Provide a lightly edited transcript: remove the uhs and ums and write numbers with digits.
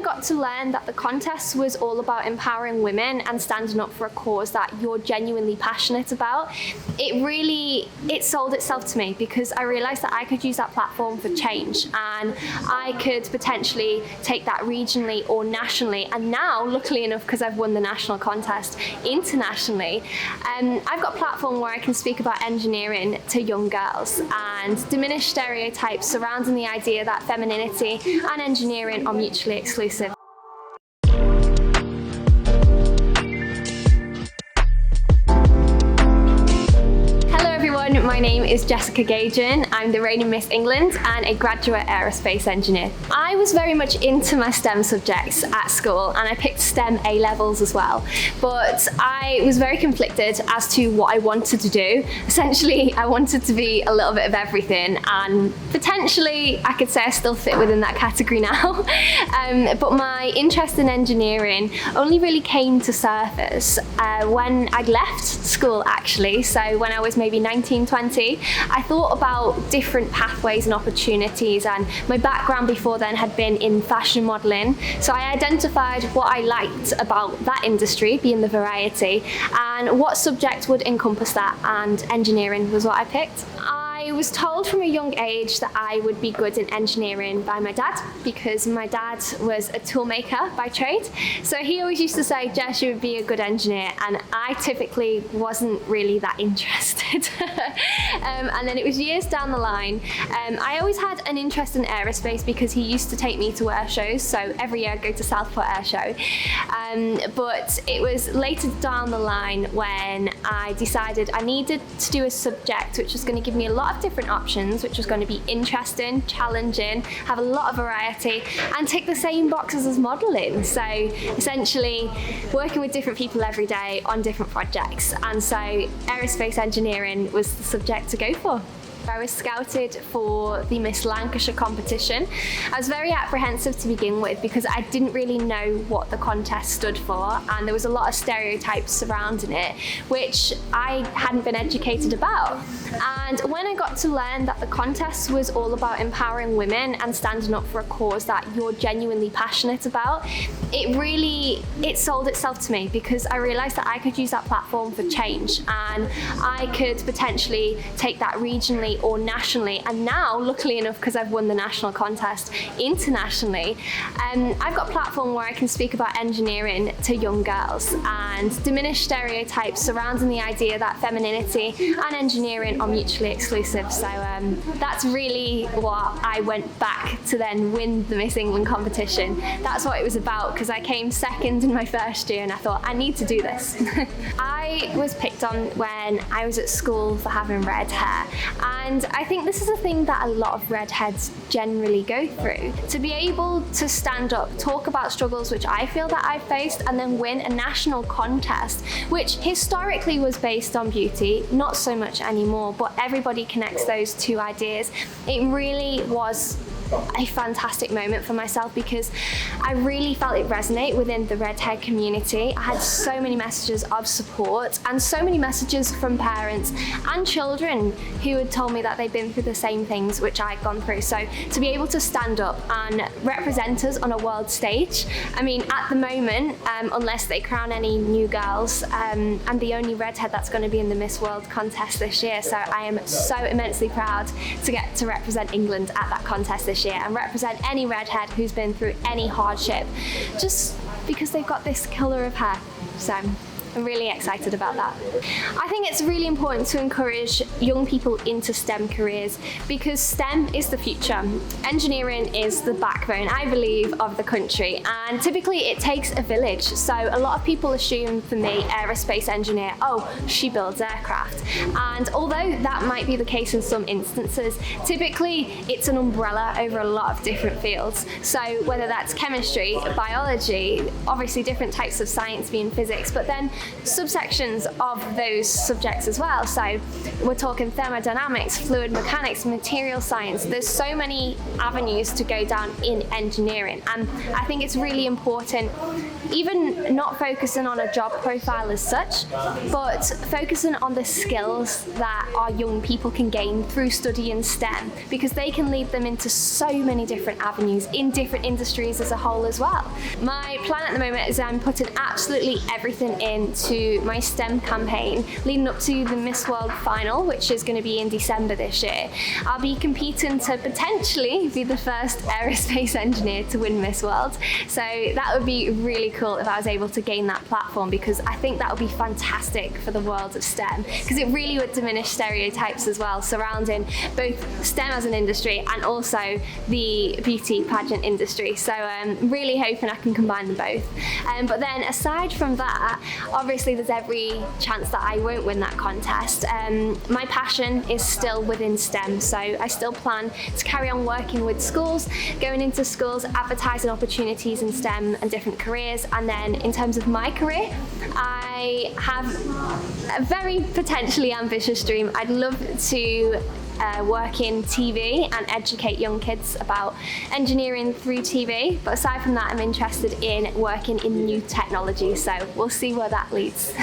I got to learn that the contest was all about empowering women and standing up for a cause that you're genuinely passionate about, it sold itself to me, because I realized that I could use that platform for change, and I could potentially take that regionally or nationally, and now, luckily enough, because I've won the national contest, internationally. I've got a platform where I can speak about engineering to young girls and diminish stereotypes surrounding the idea that femininity and engineering are mutually exclusive. My name is Jessica Gagen. I'm the reigning Miss England and a graduate aerospace engineer. I was very much into my STEM subjects at school, and I picked STEM A-levels as well. But I was very conflicted as to what I wanted to do. Essentially, I wanted to be a little bit of everything, and potentially I could say I still fit within that category now. But my interest in engineering only really came to surface when I'd left school, actually. So when I was maybe 19, 20, I thought about different pathways and opportunities, and my background before then had been in fashion modelling. So I identified what I liked about that industry, being the variety, and what subject would encompass that, and engineering was what I picked. I was told from a young age that I would be good in engineering by my dad, because my dad was a toolmaker by trade. So he always used to say, Jess, you would be a good engineer, and I typically wasn't really that interested. And then it was years down the line. I always had an interest in aerospace because he used to take me to air shows, so every year I'd go to Salford Air Show. But it was later down the line when I decided I needed to do a subject which was going to give me a lot of different options, which was going to be interesting, challenging, have a lot of variety, and tick the same boxes as modelling. So essentially working with different people every day on different projects, and so aerospace engineering was the subject to go for. I was scouted for the Miss Lancashire competition. I was very apprehensive to begin with because I didn't really know what the contest stood for, and there was a lot of stereotypes surrounding it which I hadn't been educated about. And when I got to learn that the contest was all about empowering women and standing up for a cause that you're genuinely passionate about, it sold itself to me, because I realized that I could use that platform for change, and I could potentially take that regionally or nationally, and now, luckily enough, because I've won the national contest, internationally. I've got a platform where I can speak about engineering to young girls and diminish stereotypes surrounding the idea that femininity and engineering are mutually exclusive. So that's really what I went back to then win the Miss England competition. That's what it was about, because I came second in my first year and I thought, I need to do this. I was picked on when I was at school for having red hair, and I think this is a thing that a lot of redheads generally go through. To be able to stand up, talk about struggles which I feel that I've faced, and then win a national contest, which historically was based on beauty, not so much anymore, but everybody connects those two ideas. It really was a fantastic moment for myself, because I really felt it resonate within the redhead community. I had so many messages of support and so many messages from parents and children who had told me that they'd been through the same things which I'd gone through. So to be able to stand up and represent us on a world stage, I mean, at the moment, unless they crown any new girls, I'm the only redhead that's going to be in the Miss World contest this year. So I am so immensely proud to get to represent England at that contest this year and represent any redhead who's been through any hardship, just because they've got this colour of hair. So I'm really excited about that. I think it's really important to encourage young people into STEM careers, because STEM is the future. Engineering is the backbone, I believe, of the country, and typically it takes a village. So a lot of people assume for me, aerospace engineer, oh, she builds aircraft. And although that might be the case in some instances, typically it's an umbrella over a lot of different fields. So whether that's chemistry, biology, obviously different types of science being physics, but then subsections of those subjects as well. So we're talking thermodynamics, fluid mechanics, material science. There's so many avenues to go down in engineering, and I think it's really important, even not focusing on a job profile as such, but focusing on the skills that our young people can gain through studying STEM, because they can lead them into so many different avenues in different industries as a whole as well. My plan at the moment is I'm putting absolutely everything into my STEM campaign leading up to the Miss World final, which is going to be in December this year. I'll be competing to potentially be the first aerospace engineer to win Miss World, so that would be really cool if I was able to gain that platform, because I think that would be fantastic for the world of STEM, because it really would diminish stereotypes as well surrounding both STEM as an industry and also the beauty pageant industry. So really hoping I can combine them both. But then aside from that, obviously there's every chance that I won't win that contest. My passion is still within STEM, so I still plan to carry on working with schools, going into schools, advertising opportunities in STEM and different careers. And then in terms of my career, I have a very potentially ambitious dream. I'd love to work in TV and educate young kids about engineering through TV. But aside from that, I'm interested in working in new technology, so we'll see where that leads.